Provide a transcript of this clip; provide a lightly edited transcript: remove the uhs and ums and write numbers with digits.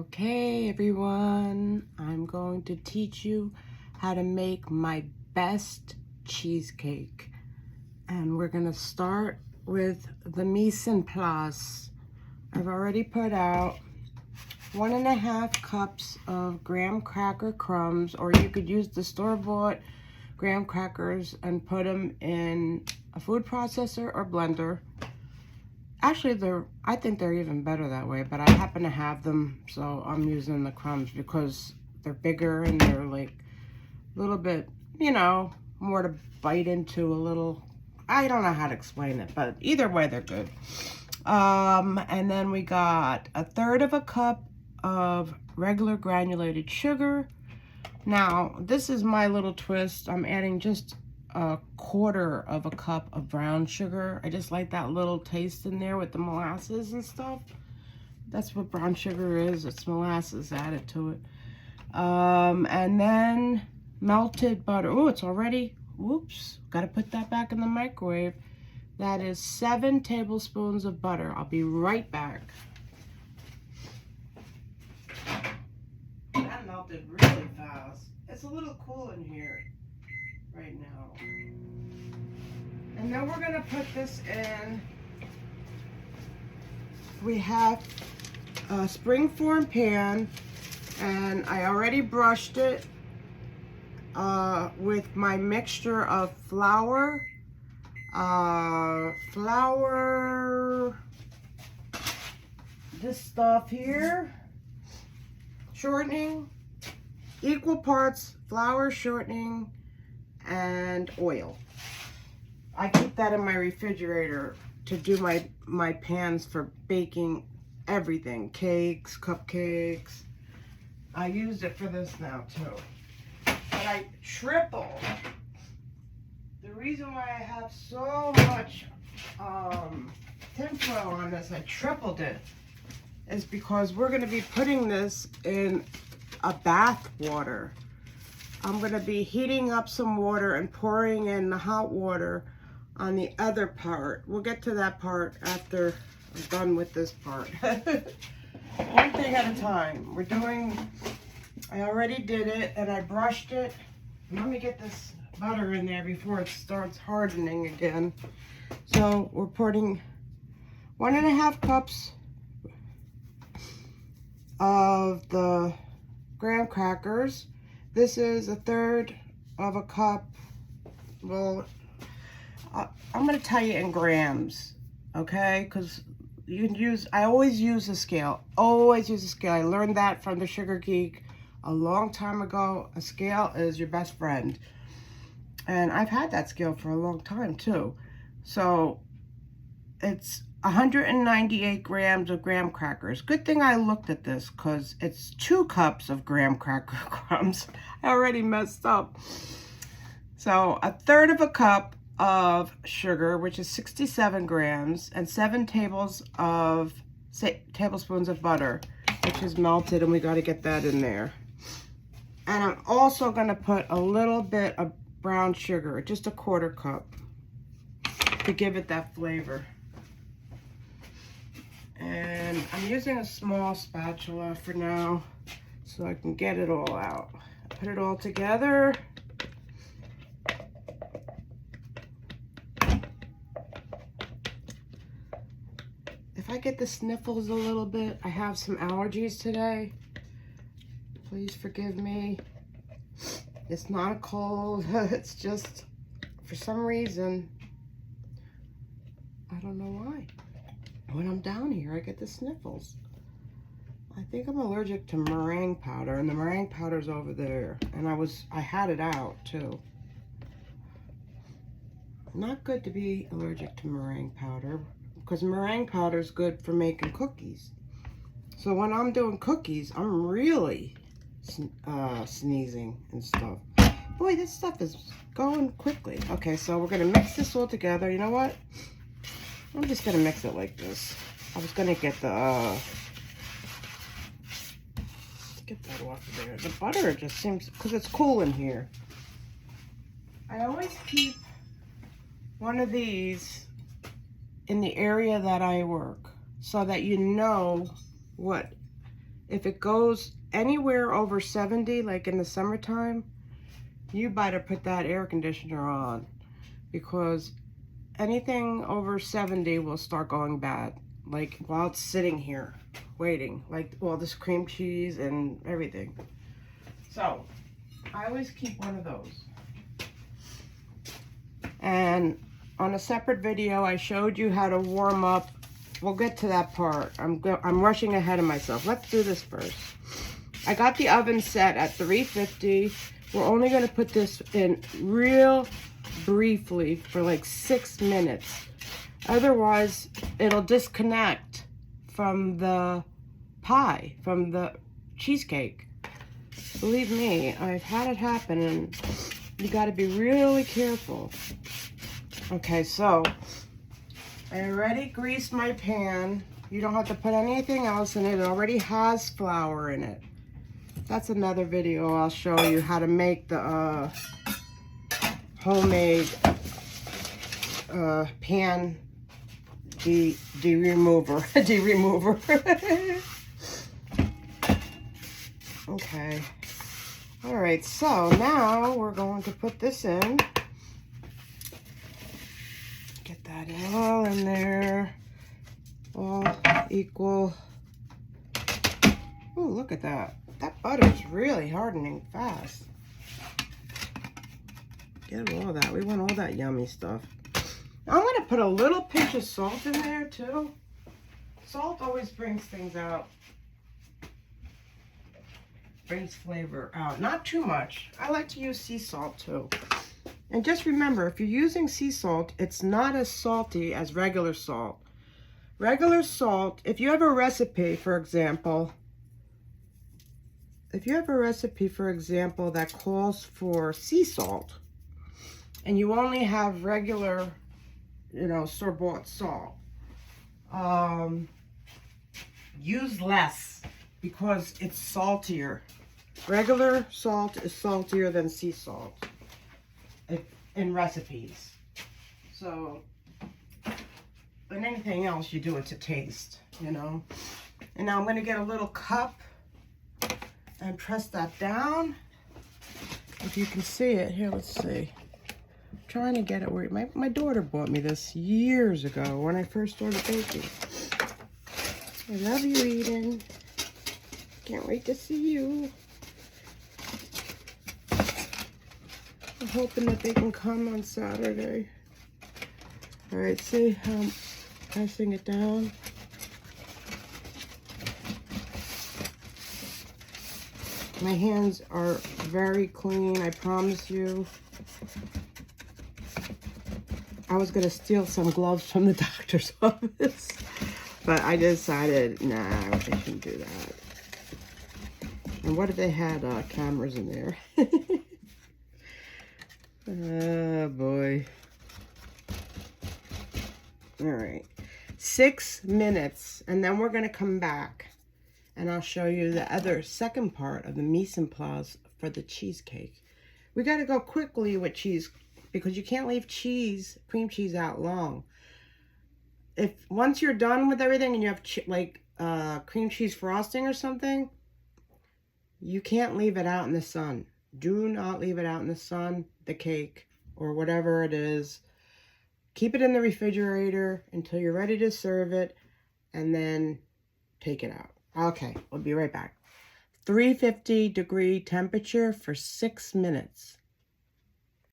Okay, everyone, I'm going to teach you how to make my best cheesecake. And we're going to start with the mise en place. I've already put out 1.5 cups of graham cracker crumbs, or you could use the store-bought graham crackers and put them in a food processor or blender. Actually, I think they're even better that way, but I happen to have them, so I'm using the crumbs because they're bigger and they're like a little bit, more to bite into a little. I don't know how to explain it, but either way, they're good. And then we got 1/3 cup of regular granulated sugar. Now, this is my little twist. I'm adding just 1/4 cup of brown sugar. I just like that little taste in there with the molasses and stuff. That's what brown sugar is. It's molasses added to it. And then melted butter. Oh, it's already, whoops, gotta put that back in the microwave. That is 7 tablespoons of butter. I'll be right back. That melted really fast. It's a little cool in here right now. And then we're gonna put this in. We have a springform pan, and I already brushed it with my mixture of flour, this stuff here, shortening, equal parts flour, shortening, and oil. I keep that in my refrigerator to do my pans for baking everything, cakes, cupcakes. I used it for this now too. But I tripled. The reason why I have so much tinfoil on this, I tripled it, is because we're going to be putting this in a bath water. I'm going to be heating up some water and pouring in the hot water on the other part. We'll get to that part after I'm done with this part. One thing at a time. I already did it and I brushed it. Let me get this butter in there before it starts hardening again. So we're putting 1.5 cups of the graham crackers. This is 1/3 cup. Well, I'm going to tell you in grams, okay? Because I always use a scale. Always use a scale. I learned that from the Sugar Geek a long time ago. A scale is your best friend. And I've had that scale for a long time too. So it's 198 grams of graham crackers. Good thing I looked at this because it's 2 cups of graham cracker crumbs. I already messed up. So 1/3 cup of sugar, which is 67 grams, and 7 tablespoons of butter, which is melted, and we got to get that in there. And I'm also going to put a little bit of brown sugar, just 1/4 cup, to give it that flavor. And I'm using a small spatula for now so I can get it all out. Put it all together. If I get the sniffles a little bit, I have some allergies today. Please forgive me. It's not a cold. It's just, for some reason, I don't know why. When I'm down here, I get the sniffles. I think I'm allergic to meringue powder, and the meringue powder's over there. And I had it out too. Not good to be allergic to meringue powder, because meringue powder is good for making cookies. So when I'm doing cookies, I'm really sneezing and stuff. Boy, this stuff is going quickly. Okay, so we're gonna mix this all together. You know what? I'm just gonna mix it like this. I was gonna get the get that off of there. The butter just seems, because it's cool in here. I always keep one of these in the area that I work so that you know what if it goes anywhere over 70, like in the summertime, you better put that air conditioner on, because anything over 70 will start going bad, like while it's sitting here waiting, like all this cream cheese and everything. So I always keep one of those. And on a separate video, I showed you how to warm up. We'll get to that part. I'm rushing ahead of myself. Let's do this first. I got the oven set at 350. We're only going to put this in real briefly for like 6 minutes. Otherwise, it'll disconnect from the pie, from the cheesecake. Believe me, I've had it happen, and you got to be really careful. Okay, so I already greased my pan. You don't have to put anything else in it. It already has flour in it. That's another video. I'll show you how to make the homemade pan de-remover. Okay. All right, so now we're going to put this in. Get that all in there, all equal. Oh, look at that. That butter's really hardening fast. Get all that. We want all that yummy stuff. I'm going to put a little pinch of salt in there too. Salt always brings things out. Brings flavor out. Not too much. I like to use sea salt too. And just remember, if you're using sea salt, it's not as salty as regular salt. Regular salt, if you have a recipe, for example, that calls for sea salt, and you only have regular, store-bought salt, use less, because it's saltier. Regular salt is saltier than sea salt in recipes. So, and anything else you do it to taste, And now I'm going to get a little cup and press that down. If you can see it, here, let's see. I'm trying to get it where my daughter bought me this years ago when I first started baking. I love you, Eden. Can't wait to see you. I'm hoping that they can come on Saturday. All right, see how I'm pressing it down? My hands are very clean, I promise you. I was gonna steal some gloves from the doctor's office, but I decided, nah, I shouldn't do that. And what if they had cameras in there? Oh boy. All right, 6 minutes, and then we're gonna come back and I'll show you the second part of the mise en place for the cheesecake. We gotta go quickly with cheese because you can't leave cream cheese out long. Once you're done with everything and you have cream cheese frosting or something, you can't leave it out in the sun. Do not leave it out in the sun, the cake, or whatever it is. Keep it in the refrigerator until you're ready to serve it, and then take it out. Okay, we'll be right back. 350 degree temperature for 6 minutes.